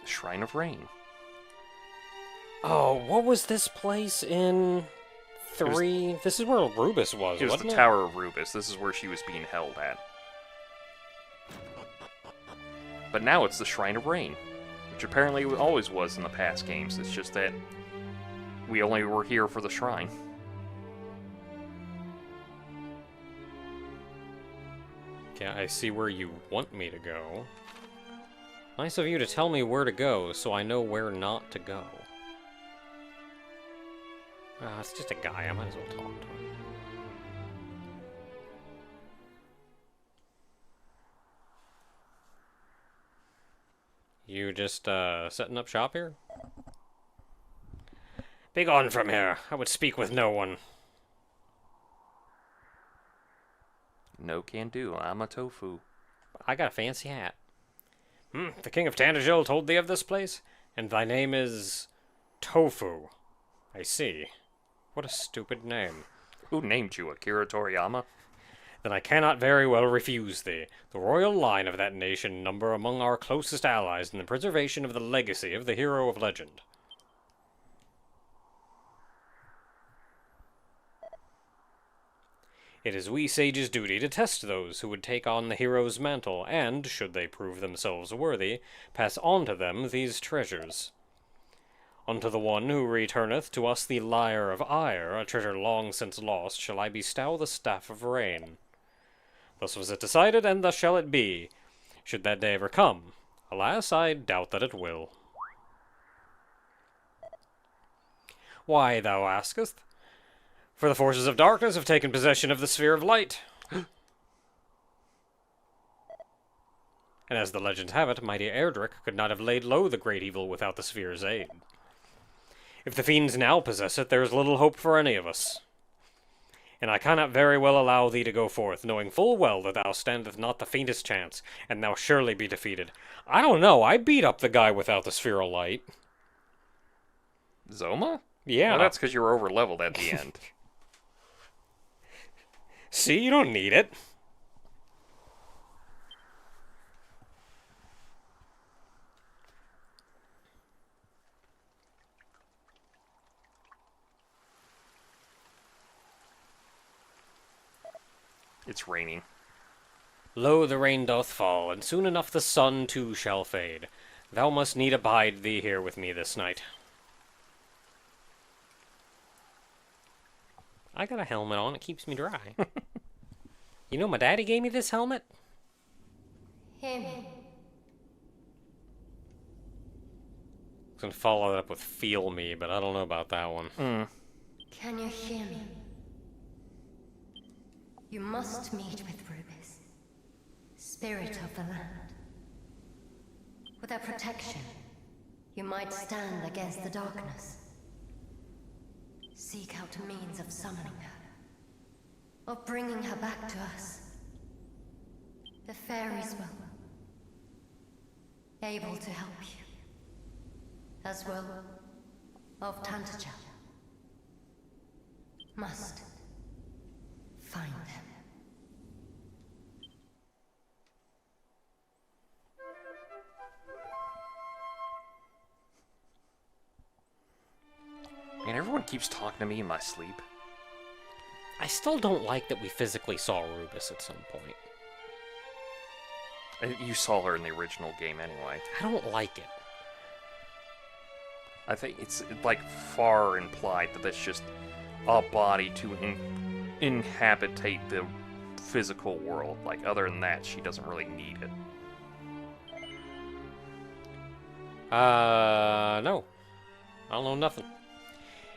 Shrine of Rain. Oh, what was this place in 3? This is where Rubus was, It was wasn't the it? Tower of Rubus. This is where she was being held at. But now it's the Shrine of Rain, which apparently it always was in the past games. It's just that we only were here for the shrine. Yeah, I see where you want me to go. Nice of you to tell me where to go, so I know where not to go. It's just a guy, I might as well talk to him. You just, setting up shop here? Begone from here, I would speak with no one. No can do, I'm a tofu. I got a fancy hat. The king of Tandajil told thee of this place? And thy name is... Tofu. I see. What a stupid name. Who named you, Akira Toriyama? Then I cannot very well refuse thee. The royal line of that nation number among our closest allies in the preservation of the legacy of the hero of legend. It is we sages' duty to test those who would take on the hero's mantle, and, should they prove themselves worthy, pass on to them these treasures. Unto the one who returneth to us the lyre of ire, a treasure long since lost, shall I bestow the staff of rain. Thus was it decided, and thus shall it be, should that day ever come. Alas, I doubt that it will. Why, thou askest? For the forces of darkness have taken possession of the sphere of light. And as the legends have it, mighty Erdrick could not have laid low the great evil without the sphere's aid. If the fiends now possess it, there is little hope for any of us. And I cannot very well allow thee to go forth, knowing full well that thou standeth not the faintest chance, and thou surely be defeated. I don't know, I beat up the guy without the sphere of light. Zoma? Yeah. Well, that's because you were over-leveled at the end. See, you don't need it. It's raining. Lo, the rain doth fall, and soon enough the sun too shall fade. Thou must need abide thee here with me this night. I got a helmet on, it keeps me dry. You know, my daddy gave me this helmet. Him. I was gonna follow that up with feel me, but I don't know about that one. Can you hear me? You must meet with Rubus, spirit of the land. With her protection, you might stand against the darkness. Seek out a means of summoning her, of bringing her back to us. The fairies will able to help you, as well of Tantagel. Must find them. Man, everyone keeps talking to me in my sleep. I still don't like that we physically saw Rubus at some point. You saw her in the original game anyway. I don't like it. I think it's like far implied that that's just a body to inhabitate the physical world. Like, other than that, she doesn't really need it. No. I don't know nothing.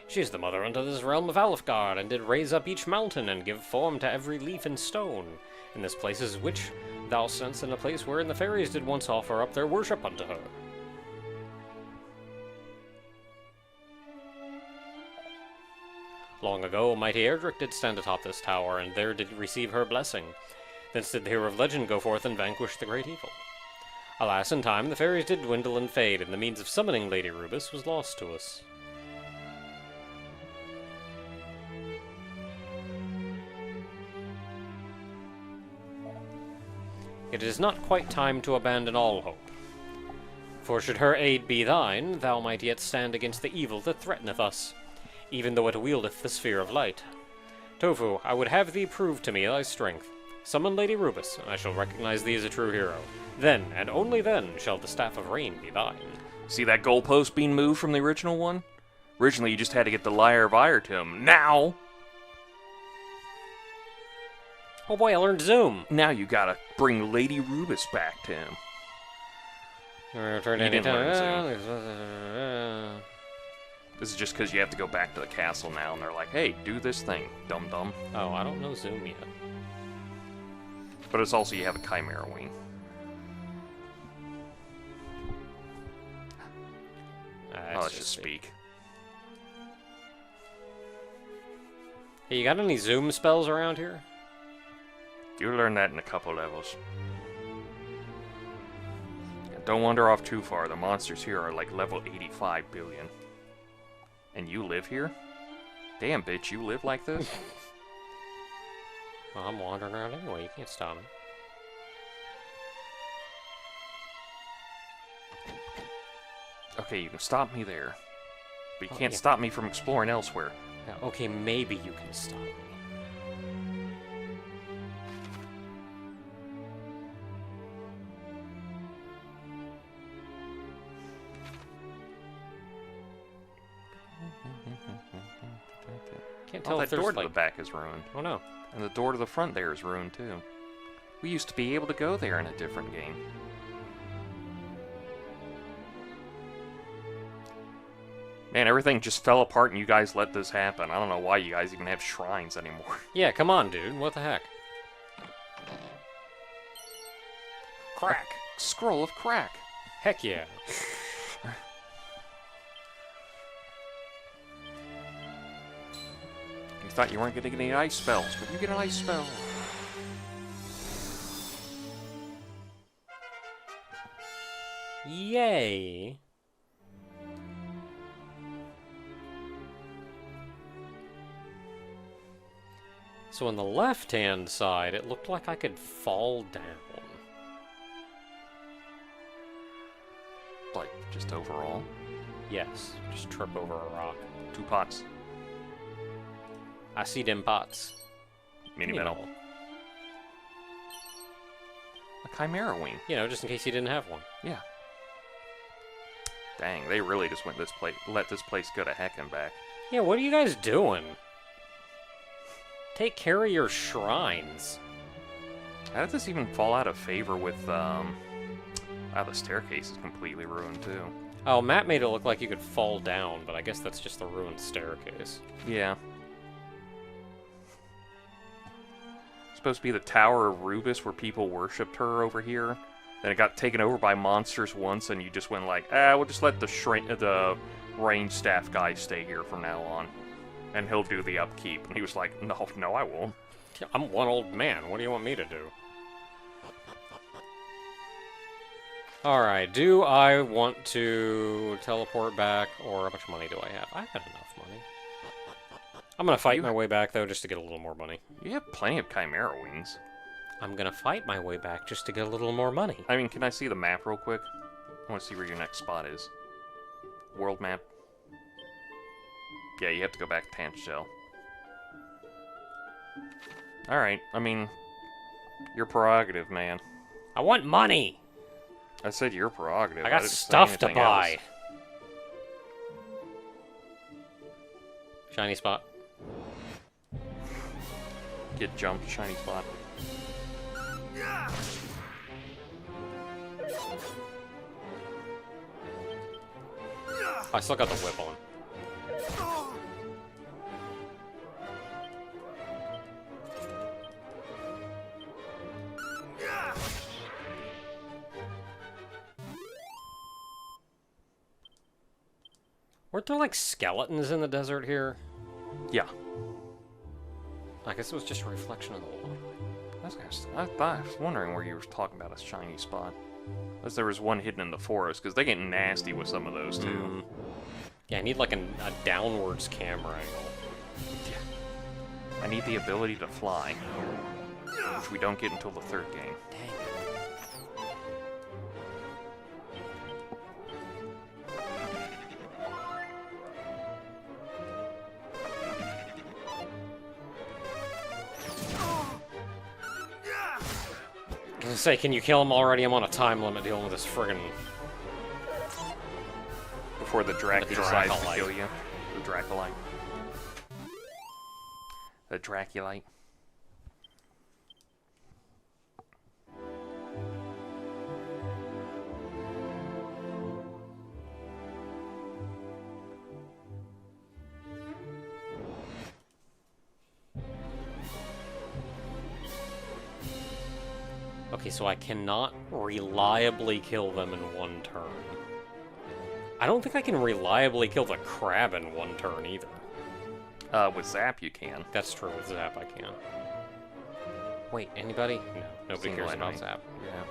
She is the mother unto this realm of Alfgard, and did raise up each mountain, and give form to every leaf and stone. And this place is which thou sentst in a place wherein the fairies did once offer up their worship unto her. Long ago, mighty Erdrick did stand atop this tower, and there did receive her blessing. Thence did the hero of legend go forth and vanquish the great evil. Alas, in time, the fairies did dwindle and fade, and the means of summoning Lady Rubus was lost to us. It is not quite time to abandon all hope. For should her aid be thine, thou might yet stand against the evil that threateneth us, even though it wieldeth the sphere of light. Tofu, I would have thee prove to me thy strength. Summon Lady Rubus, and I shall recognize thee as a true hero. Then, and only then, shall the Staff of Rain be thine. See that goalpost being moved from the original one? Originally, you just had to get the Lyre of Ire to him. Now, Oh boy, I learned Zoom! now you gotta bring Lady Rubus back to him. Return You didn't anytime. This is just because you have to go back to the castle now, and they're like, hey, do this thing, dum-dum. Oh, I don't know Zoom yet. But it's also you have a Chimera Wing. Let's just speak. Hey, you got any Zoom spells around here? You learn that in a couple levels. And don't wander off too far. The monsters here are like level 85 billion. And you live here? Damn, bitch, you live like this? Well, I'm wandering around anyway. You can't stop me. Okay, you can stop me there. But you can't yeah. stop me from exploring elsewhere. Yeah, okay, maybe you can stop me. Can't tell Oh, if that there's door to like... the back is ruined. Oh no. And the door to the front there is ruined too. We used to be able to go there in a different game. Man, everything just fell apart and you guys let this happen. I don't know why you guys even have shrines anymore. Yeah, come on, dude. What the heck? Crack. Scroll of crack. Heck yeah. You thought you weren't going to get any ice spells, but you get an ice spell. Yay. So on the left-hand side, it looked like I could fall down. Like, just overall. Yes, just trip over a rock. 2 pots. I see them pots. Mini metal. A Chimera Wing. You know, just in case you didn't have one. Yeah. Dang, they really just went this place, let this place go to heck and back. Yeah, what are you guys doing? Take care of your shrines. How did this even fall out of favor with, wow, the staircase is completely ruined, too. Oh, Matt made it look like you could fall down, but I guess that's just the ruined staircase. Yeah. Supposed to be the Tower of Rubus where people worshipped her over here. Then it got taken over by monsters once, and you just went like, we'll just let the range staff guy stay here from now on. And he'll do the upkeep. And he was like, no, I won't. I'm one old man. What do you want me to do? Alright, do I want to teleport back, or how much money do I have? I've got enough money. I'm gonna fight my way back, though, just to get a little more money. You have plenty of Chimera Wings. I'm gonna fight my way back just to get a little more money. I mean, can I see the map real quick? I want to see where your next spot is. World map. Yeah, you have to go back to Tanshell. Alright, I mean, your prerogative, man. I want money! I said your prerogative. I got didn't say stuff to anything buy. else. Shiny spot. Get jumped, shiny spot. I still got the whip on. Weren't there like skeletons in the desert here? Yeah. I guess it was just a reflection of the water. I was wondering where you were talking about a shiny spot. Unless there was one hidden in the forest, because they get nasty with some of those, too. Yeah, I need like a downwards camera angle. Yeah. I need the ability to fly, which we don't get until the 3rd game. Dang gonna say, can you kill him already? I'm on a time limit dealing with this friggin' Before the Drac The decides to Dracolite. kill you. The Dracolite. The Draculite. Okay, so I cannot reliably kill them in one turn. I don't think I can reliably kill the crab in one turn either. With Zap you can. That's true, with Zap I can. Wait, anybody? No, nobody Single cares about enemy. Zap. Yeah.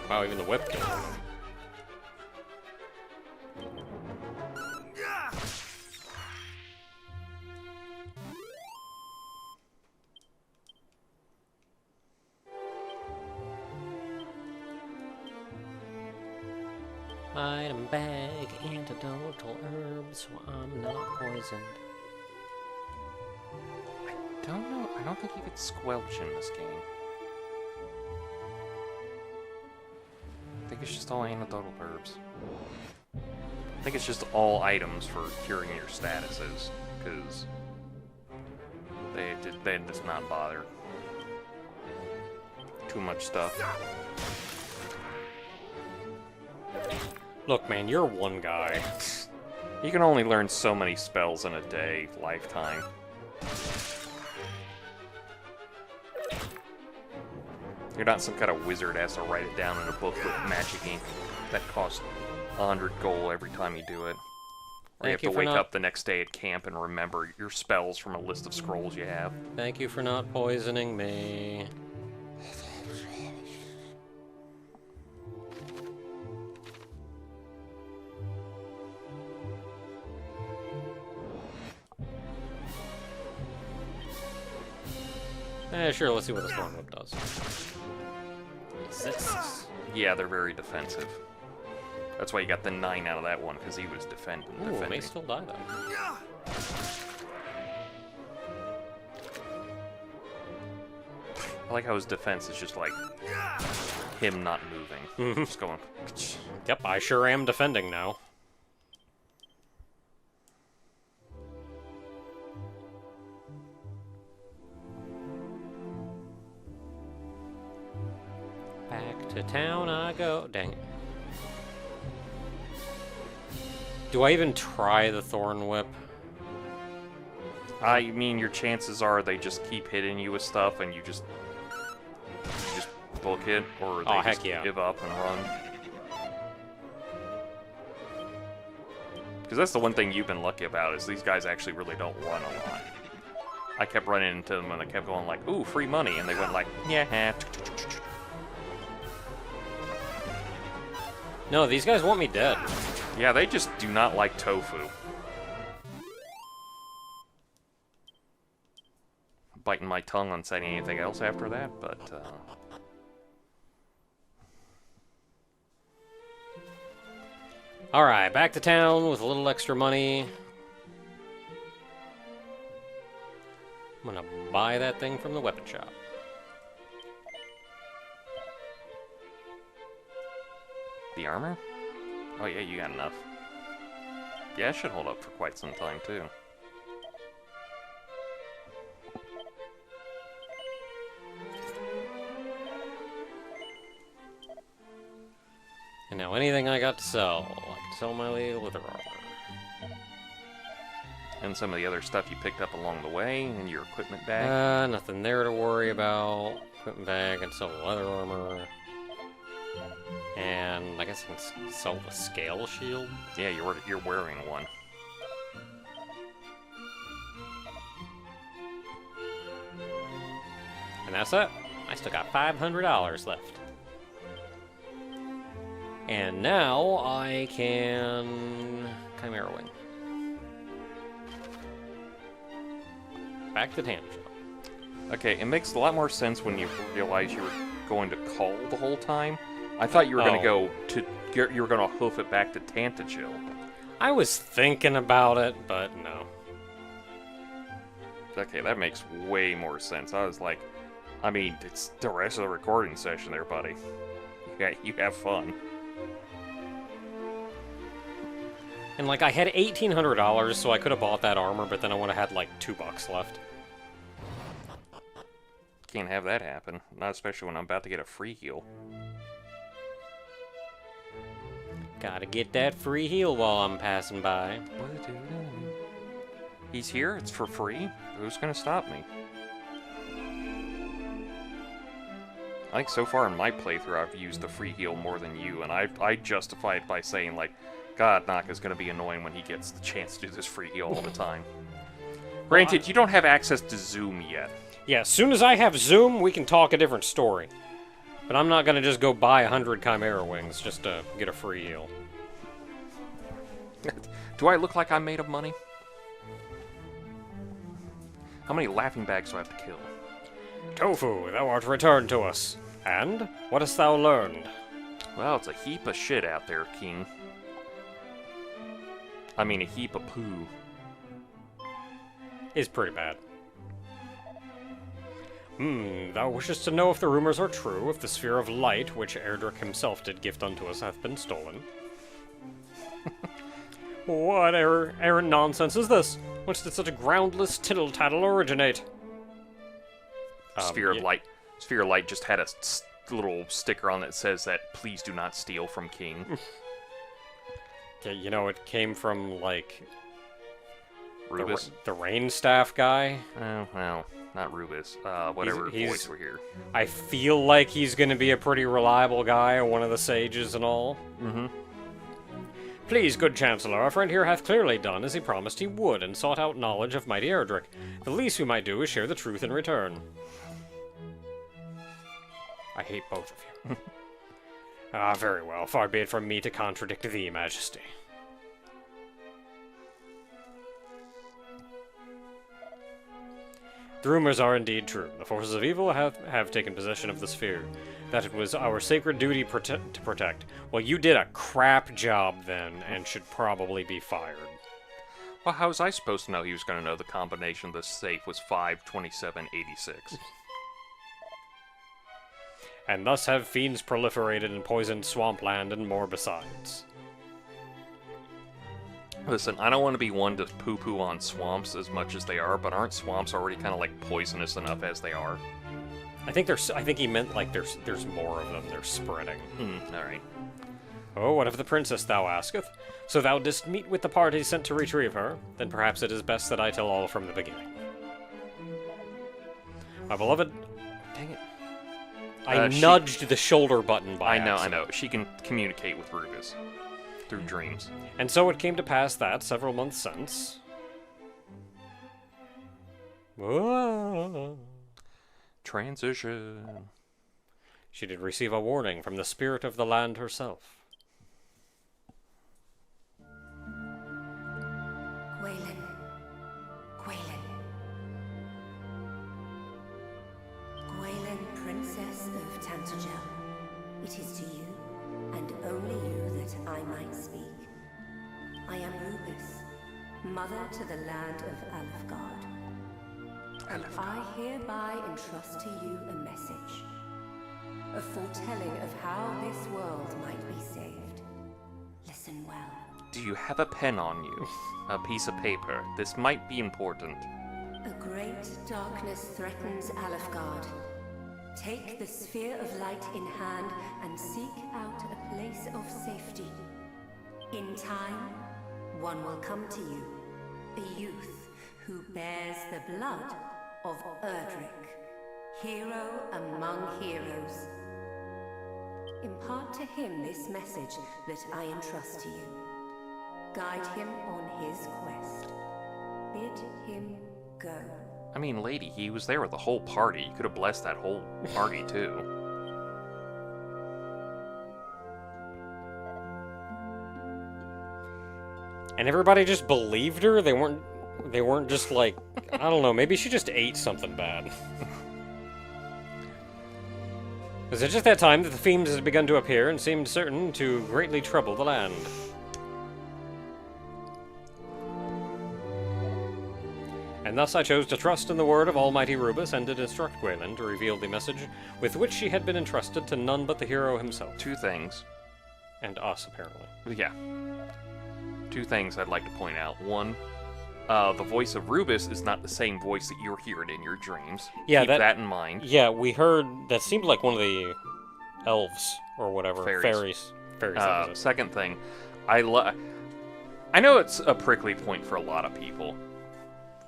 Wow, even the whip killed him. Item bag, antidotal herbs, so I'm not poisoned. I don't know. I don't think you could squelch in this game. I think it's just all antidotal herbs. I think it's just all items for curing your statuses, because they just not bother. Too much stuff. Look, man, you're one guy. You can only learn so many spells in a day, lifetime. You're not some kind of wizard that has to write it down in a book with magic ink that costs 100 gold every time you do it. Or you have Thank you to for wake not- up the next day at camp and remember your spells from a list of scrolls you have. Thank you for not poisoning me. Sure, let's see what this Thorn Whip does. Resist. Yeah, they're very defensive. That's why you got the 9 out of that one, because he was defending. Ooh, may still die though. I like how his defense is just like him not moving. Just going. Yep, I sure am defending now. Back to town I go. Dang it. Do I even try the Thorn Whip? I mean, your chances are they just keep hitting you with stuff, and you just book it, or they Oh, heck just yeah. give up and run. Because that's the one thing you've been lucky about, is these guys actually really don't run a lot. I kept running into them, and they kept going like, "Ooh, free money," and they went like, "Yeah." No, these guys want me dead. Yeah, they just do not like tofu. Biting my tongue on saying anything else after that, but Alright, back to town with a little extra money. I'm gonna buy that thing from the weapon shop. the armor? Oh yeah, you got enough. Yeah, it should hold up for quite some time too. And now anything I got to sell, I can sell my leather armor. And some of the other stuff you picked up along the way in your equipment bag. Nothing there to worry about. Equipment bag and sell the leather armor. And I guess I can sell the scale shield. Yeah, you're wearing one. And that's it. I still got $500 left. And now I can Chimera Wing. Back to Tan Shop. Okay, it makes a lot more sense when you realize you were going to Cull the whole time. I thought you were going to go to... You were going to hoof it back to Tantagil. I was thinking about it, but no. Okay, that makes way more sense. I was like... I mean, it's the rest of the recording session there, buddy. Yeah, you have fun. And, like, I had $1,800, so I could have bought that armor, but then I would have had, like, $2 left. Can't have that happen. Not especially when I'm about to get a free heal. Gotta get that free heal while I'm passing by. He's here? It's for free? Who's gonna stop me? I think so far in my playthrough I've used the free heal more than you, and I justify it by saying, like, God, Naka's gonna be annoying when he gets the chance to do this free heal all the time. Granted, you don't have access to Zoom yet. Yeah, as soon as I have Zoom, we can talk a different story. But I'm not gonna just go buy 100 Chimera Wings just to get a free heal. Do I look like I'm made of money? How many laughing bags do I have to kill? Tofu, thou art returned to us. And what hast thou learned? Well, it's a heap of shit out there, King. I mean, a heap of poo. Is pretty bad. Thou wishest to know if the rumors are true, if the sphere of light, which Erdrick himself did gift unto us, hath been stolen. What errant nonsense is this? Whence did such a groundless tittle-tattle originate? Sphere of Light. Sphere of Light just had a little sticker on that says that, please do not steal from King. Yeah, you know, it came from, like... Rubus? The Rain Staff guy? Oh, well, not Rubus. Whatever voice we're here. I feel like he's gonna be a pretty reliable guy, one of the sages and all. Mm-hmm. Please, good Chancellor, our friend here hath clearly done as he promised he would, and sought out knowledge of mighty Erdrick. The least we might do is share the truth in return. I hate both of you. Ah, very well. Far be it from me to contradict thee, Majesty. The rumors are indeed true. The forces of evil have taken possession of the sphere. That it was our sacred duty to protect. Well, you did a crap job then, and should probably be fired. Well, how was I supposed to know he was going to know the combination of the safe was 52786? And thus have fiends proliferated and poisoned swampland and more besides. Listen, I don't want to be one to poo-poo on swamps as much as they are, but aren't swamps already kind of like poisonous enough as they are? I think he meant like there's more of them. They're spreading. All right. Oh, what of the princess, thou asketh? So thou didst meet with the party sent to retrieve her? Then perhaps it is best that I tell all from the beginning. My beloved... Dang it. I nudged the shoulder button by accident. I know. She can communicate with Rubus through dreams. And so it came to pass that, several months since... Transition. She did receive a warning from the spirit of the land herself. Gwaelin, Princess of Tantagel. It is to you, and only you, that I might speak. I am Rubus, mother to the land of Alefgard. And I hereby entrust to you a message. A foretelling of how this world might be saved. Listen well. Do you have a pen on you? A piece of paper. This might be important. A great darkness threatens Alefgard. Take the sphere of light in hand and seek out a place of safety. In time, one will come to you. A youth who bears the blood of Erdrick. Hero among heroes. Impart to him this message that I entrust to you. Guide him on his quest. Bid him go. I mean, lady, he was there with the whole party. You could have blessed that whole party, too. And everybody just believed her? They weren't They weren't just like, I don't know, maybe she just ate something bad. Was it just that time that the fiends had begun to appear and seemed certain to greatly trouble the land? And thus I chose to trust in the word of Almighty Rubus and did instruct Gwaelin to reveal the message with which she had been entrusted to none but the hero himself. Two things. And us, apparently. Yeah. Two things I'd like to point out. One, the voice of Rubus is not the same voice that you're hearing in your dreams. Yeah, Keep that in mind. Yeah, we heard... That seemed like one of the elves, or whatever. Fairies. Fairies. Second thing, I know it's a prickly point for a lot of people,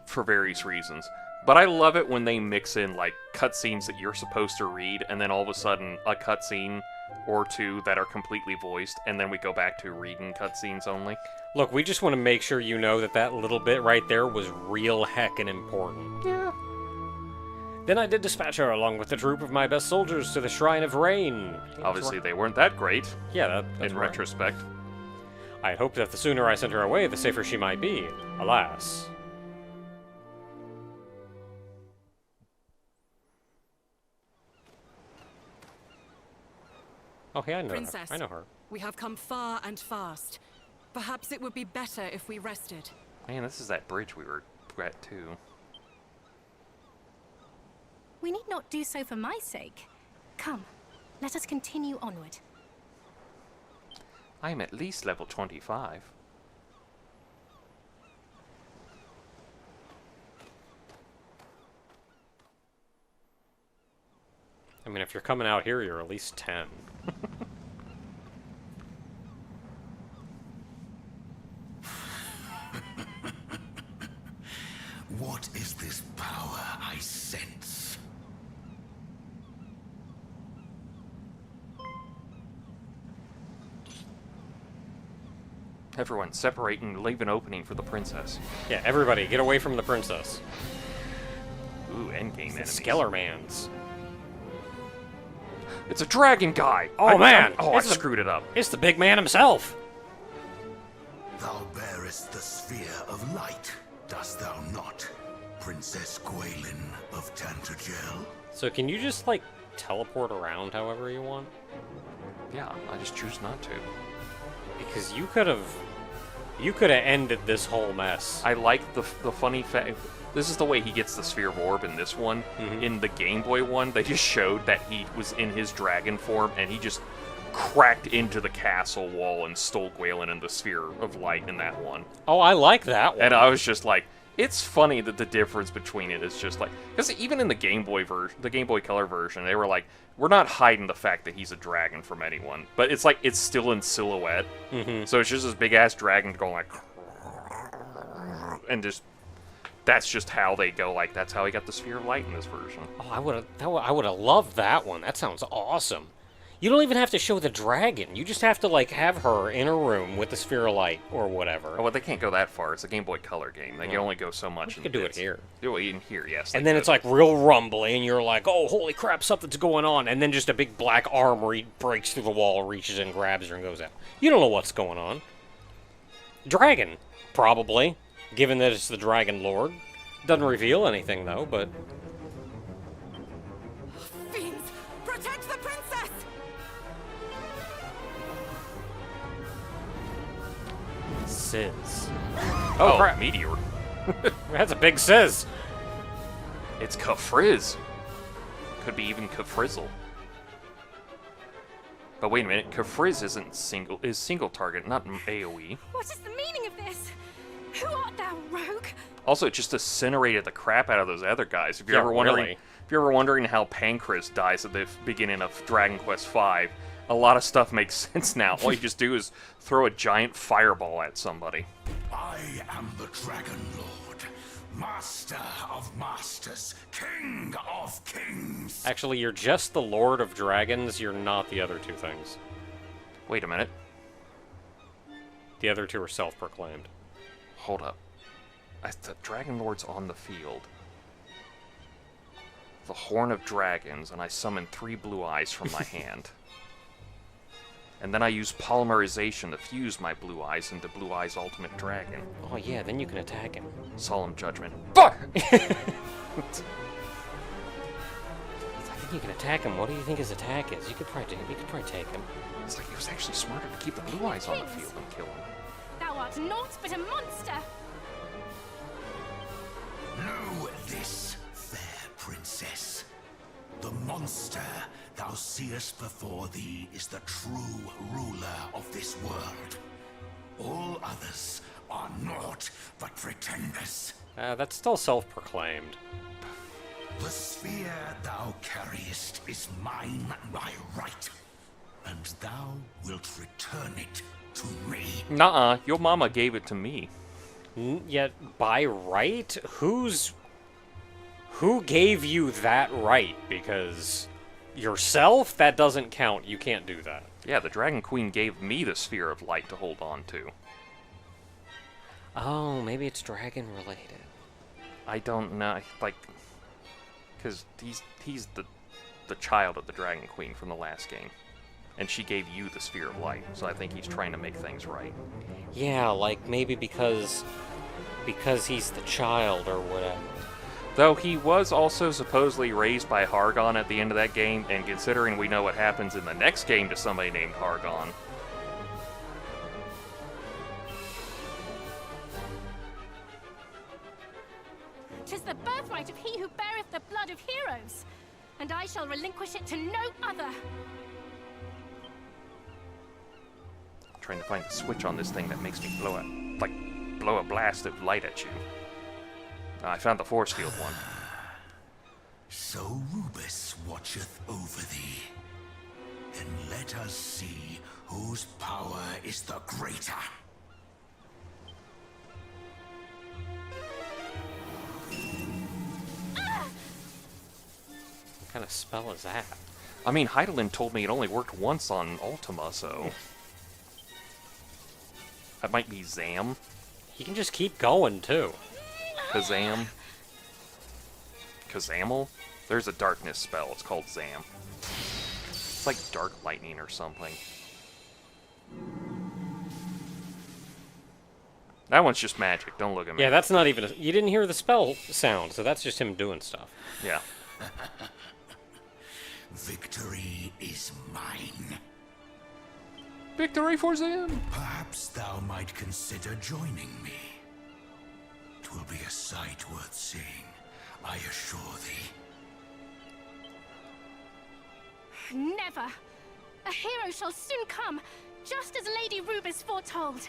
for various reasons, but I love it when they mix in, like, cutscenes that you're supposed to read, and then all of a sudden, a cutscene or two that are completely voiced, and then we go back to reading cutscenes only. Look, we just want to make sure you know that that little bit right there was real heckin' important. Yeah. Then I did dispatch her along with the troop of my best soldiers to the Shrine of Rain. Obviously, they weren't that great, Yeah, that's in right. retrospect. I had hoped that the sooner I sent her away, the safer she might be. Alas. Oh, hey, I know Princess. her. I know her. We have come far and fast. Perhaps it would be better if we rested. Man, this is that bridge we were at, too. We need not do so for my sake. Come, let us continue onward. I am at least level 25. I mean, if you're coming out here, you're at least 10. What is this power I sense? Everyone, separate and leave an opening for the princess. Yeah, everybody, get away from the princess. Ooh, endgame The enemies. Skellermans. It's a dragon guy! Oh, man! I It's the- screwed it up. It's the big man himself! Thou bearest the sphere of light, dost thou not, Princess Gwaelin of Tantagel? So can you just, like, teleport around however you want? Yeah, I just choose not to. Because you could have ended this whole mess. I like the funny fact. This is the way he gets the sphere of orb in this one. In the Game Boy one, they just showed that he was in his dragon form, and he just cracked into the castle wall and stole Gwaelin and the sphere of light in that one. Oh, I like that one. And I was just like, it's funny that the difference between it is just like, because even in the Game Boy version, the Game Boy Color version, they were like, we're not hiding the fact that he's a dragon from anyone, but it's like it's still in silhouette. So it's just this big ass dragon going like, and just that's just how they go. Like that's how he got the sphere of light in this version. Oh, I would have loved that one. That sounds awesome. You don't even have to show the dragon. You just have to, like, have her in a room with the sphere of light or whatever. Oh, well, they can't go that far. It's a Game Boy Color game. They can only go so much. You could do it bits. here. Do it in here, yes. And then it's like real rumbly, and you're like, oh, holy crap, something's going on. And then just a big black arm breaks through the wall, reaches in, grabs her, and goes out. You don't know what's going on. Dragon, probably, given that it's the Dragon Lord. Doesn't reveal anything, though, but... Fiends! Protect the princess! Sizz. oh crap. meteor. That's a big sizz. It's Kafrizz. Could be even Kafrizzle. But wait a minute, Kafrizz is single target, not AoE. What is the meaning of this? Who art thou, rogue? Also, it just incinerated the crap out of those other guys. If you're Yeah, ever wondering, really. if you're ever wondering how Pancras dies at the beginning of Dragon Quest V, a lot of stuff makes sense now. All you just do is throw a giant fireball at somebody. I am the Dragon Lord, Master of Masters, King of Kings. Actually, you're just the Lord of Dragons, you're not the other two things. Wait a minute. The other two are self-proclaimed. Hold up. The Dragon Lord's on the field. The Horn of Dragons, and I summon 3 blue eyes from my hand. And then I use polymerization to fuse my blue eyes into Blue Eyes Ultimate Dragon. Oh yeah, then you can attack him. Solemn judgment. Fuck! I think you can attack him. What do you think his attack is? You could probably take him. It's like it was actually smarter to keep the blue eyes on the field than kill him. Thou art naught but a monster! Know this, fair princess. The monster thou seest before thee is the true ruler of this world. All others are naught but pretenders. That's still self-proclaimed. The sphere thou carriest is mine by right, and thou wilt return it to me. Nuh-uh, your mama gave it to me. Yet, by right? Who gave you that right? Because yourself? That doesn't count. You can't do that. Yeah, the Dragon Queen gave me the Sphere of Light to hold on to. Oh, maybe it's dragon-related. I don't know, like... Because he's the child of the Dragon Queen from the last game. And she gave you the Sphere of Light, so I think he's trying to make things right. Yeah, like, maybe because he's the child or whatever. Though he was also supposedly raised by Hargon at the end of that game, and considering we know what happens in the next game to somebody named Hargon... "'Tis the birthright of he who beareth the blood of heroes, and I shall relinquish it to no other." I'm trying to find the switch on this thing that makes me blow a blast of light at you. I found the force field one. So Rubus watcheth over thee, and let us see whose power is the greater. What kind of spell is that? I mean, Heidelin told me it only worked once on Ultima, so... That might be Zam. He can just keep going, too. Kazam. Kazamel? There's a darkness spell, it's called Zam. It's like Dark Lightning or something. That one's just magic, don't look at me. Yeah, that's not even... You didn't hear the spell sound, so that's just him doing stuff. Yeah. Victory is mine. Victory for Zam! Perhaps thou might consider joining me. 'Twill be a sight worth seeing, I assure thee. Never! A hero shall soon come, just as Lady Rubus foretold.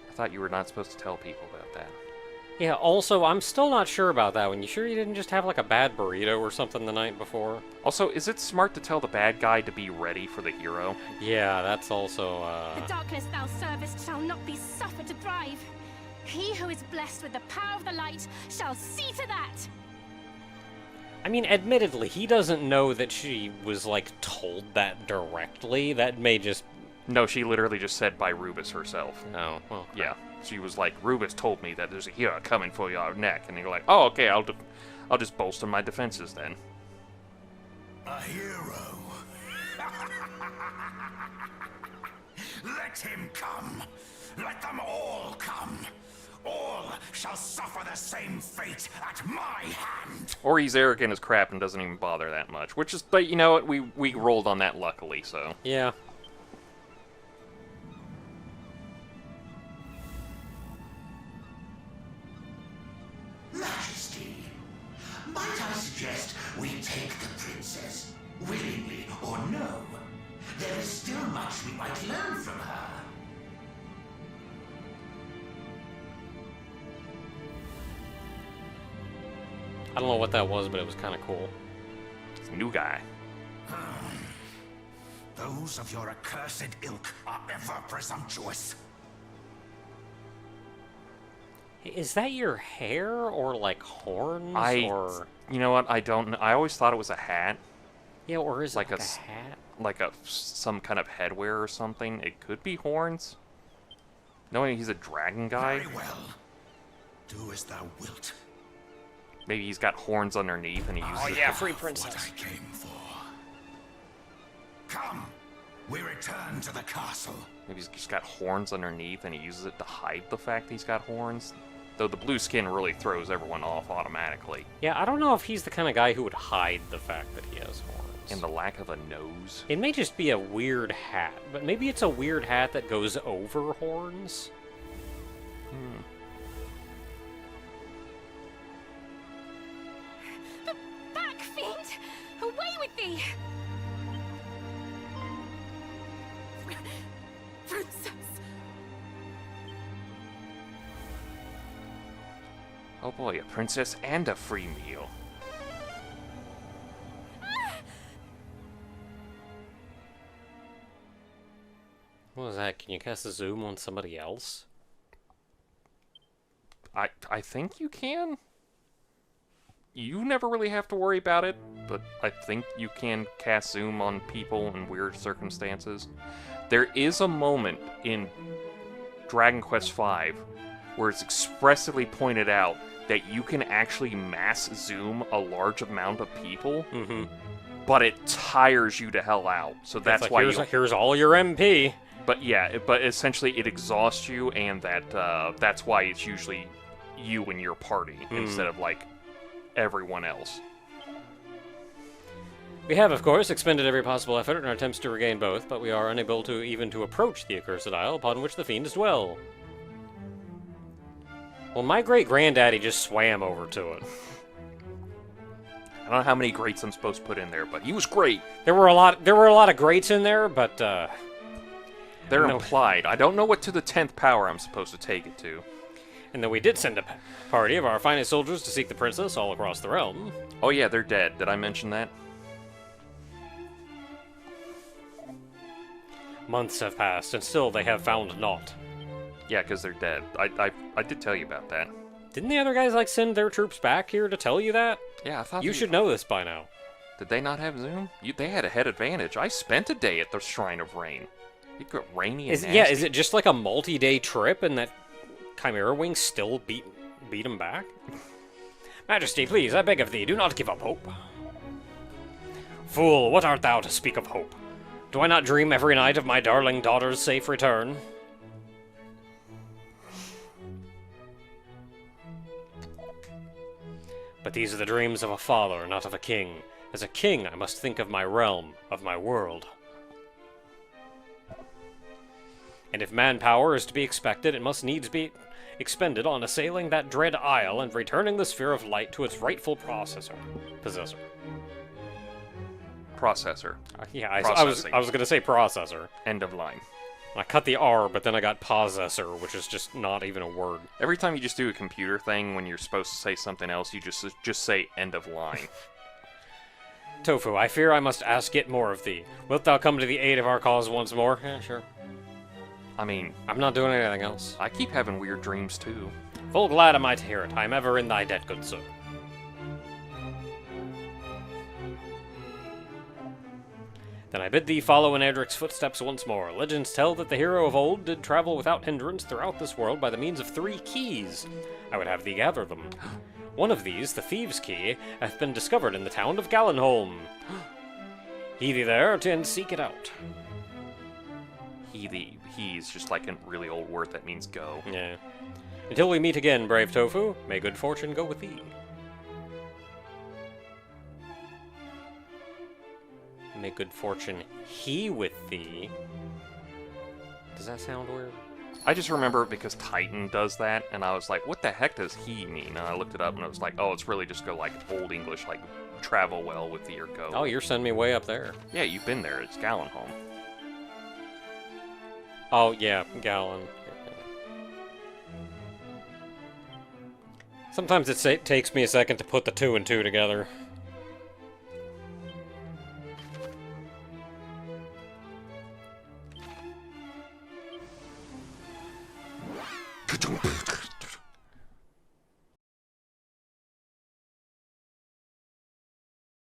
I thought you were not supposed to tell people about that. Yeah, also, I'm still not sure about that one. You sure you didn't just have, like, a bad burrito or something the night before? Also, is it smart to tell the bad guy to be ready for the hero? Yeah, that's also, The darkness thou servest shall not be suffered to thrive. He who is blessed with the power of the light shall see to that. I mean, admittedly, he doesn't know that she was, like, told that directly. That may just... No, she literally just said by Rubus herself. Oh, well, Yeah. She was like, Rubus told me that there's a hero coming for your neck. And you're like, oh, okay, I'll just bolster my defenses then. A hero. Let him come. Let them all come. All shall suffer the same fate at my hand. Or he's arrogant as crap and doesn't even bother that much. Which is, but you know what? We rolled on that luckily, so. Yeah. Majesty, might I suggest we take the princess, willingly or no? There is still much we might learn from her. I don't know what that was, but it was kind of cool. It's a new guy. Those of your accursed ilk are ever presumptuous. Is that your hair, or, like, horns, or... You know what? I don't know. I always thought it was a hat. Yeah, or is it Like like a a hat? Like some kind of headwear or something. It could be horns. Knowing he's a dragon guy. Very well. Do as thou wilt. Maybe he's got horns underneath and he uses Oh, it yeah, for- free What princess. I came for. Come, We return to the castle. Maybe he's just got horns underneath and he uses it to hide the fact he's got horns. Though the blue skin really throws everyone off automatically. Yeah, I don't know if he's the kind of guy who would hide the fact that he has horns. And the lack of a nose. It may just be a weird hat, but maybe it's a weird hat that goes over horns? Back, fiend! Away with thee! Princess! Oh boy, a princess and a free meal. What was that? Can you cast a zoom on somebody else? I think you can. You never really have to worry about it, but I think you can cast zoom on people in weird circumstances. There is a moment in Dragon Quest V where it's expressly pointed out that you can actually mass zoom a large amount of people, but it tires you to hell out. So that's like, why here's all your MP. But yeah, but essentially it exhausts you, and that's why it's usually you and your party instead of like everyone else. We have, of course, expended every possible effort in our attempts to regain both, but we are unable to even to approach the accursed isle upon which the fiends dwell. Well, my great-granddaddy just swam over to it. I don't know how many greats I'm supposed to put in there, but he was great. There were a lot of greats in there, but They're implied. I don't know what to the 10th power I'm supposed to take it to. and then we did send a party of our finest soldiers to seek the princess all across the realm. Oh yeah, they're dead. Did I mention that? Months have passed, and still they have found naught. Yeah, because they're dead. I did tell you about that. Didn't the other guys, like, send their troops back here to tell you that? Yeah, I thought You should know this by now. Did they not have Zoom? They had a head advantage. I spent a day at the Shrine of Rain. It got rainy and nasty. Yeah, is it just like a multi-day trip, and that Chimera Wings still beat them back? Majesty, please, I beg of thee, do not give up hope. Fool, what art thou to speak of hope? Do I not dream every night of my darling daughter's safe return? But these are the dreams of a father, not of a king. As a king, I must think of my realm, of my world. And if manpower is to be expected, it must needs be expended on assailing that dread isle and returning the sphere of light to its rightful possessor. Processor. I was going to say processor. End of line. I cut the R, but then I got possessor, which is just not even a word. Every time you just do a computer thing when you're supposed to say something else, you just say end of line. Tofu, I fear I must ask it more of thee. Wilt thou come to the aid of our cause once more? Yeah, sure. I mean, I'm not doing anything else. I keep having weird dreams too. Full glad am I to hear it. I am ever in thy debt, good sir. Then I bid thee follow in Edric's footsteps once more. Legends tell that the hero of old did travel without hindrance throughout this world by the means of 3 keys. I would have thee gather them. One of these, the Thieves' Key, hath been discovered in the town of Gallenholm. He thee there and seek it out. He's just like a really old word that means go. Yeah. Until we meet again, brave Tofu, may good fortune go with thee. May good fortune he with thee. Does that sound weird? I just remember it because Titan does that, and I was like, what the heck does he mean? And I looked it up, and I was like, oh, it's really just go like Old English, like travel well with thee or go. Oh, you're sending me way up there. Yeah, you've been there. It's Gallenholm. Oh, yeah, Gallon. Sometimes it takes me a second to put the 2 and 2 together.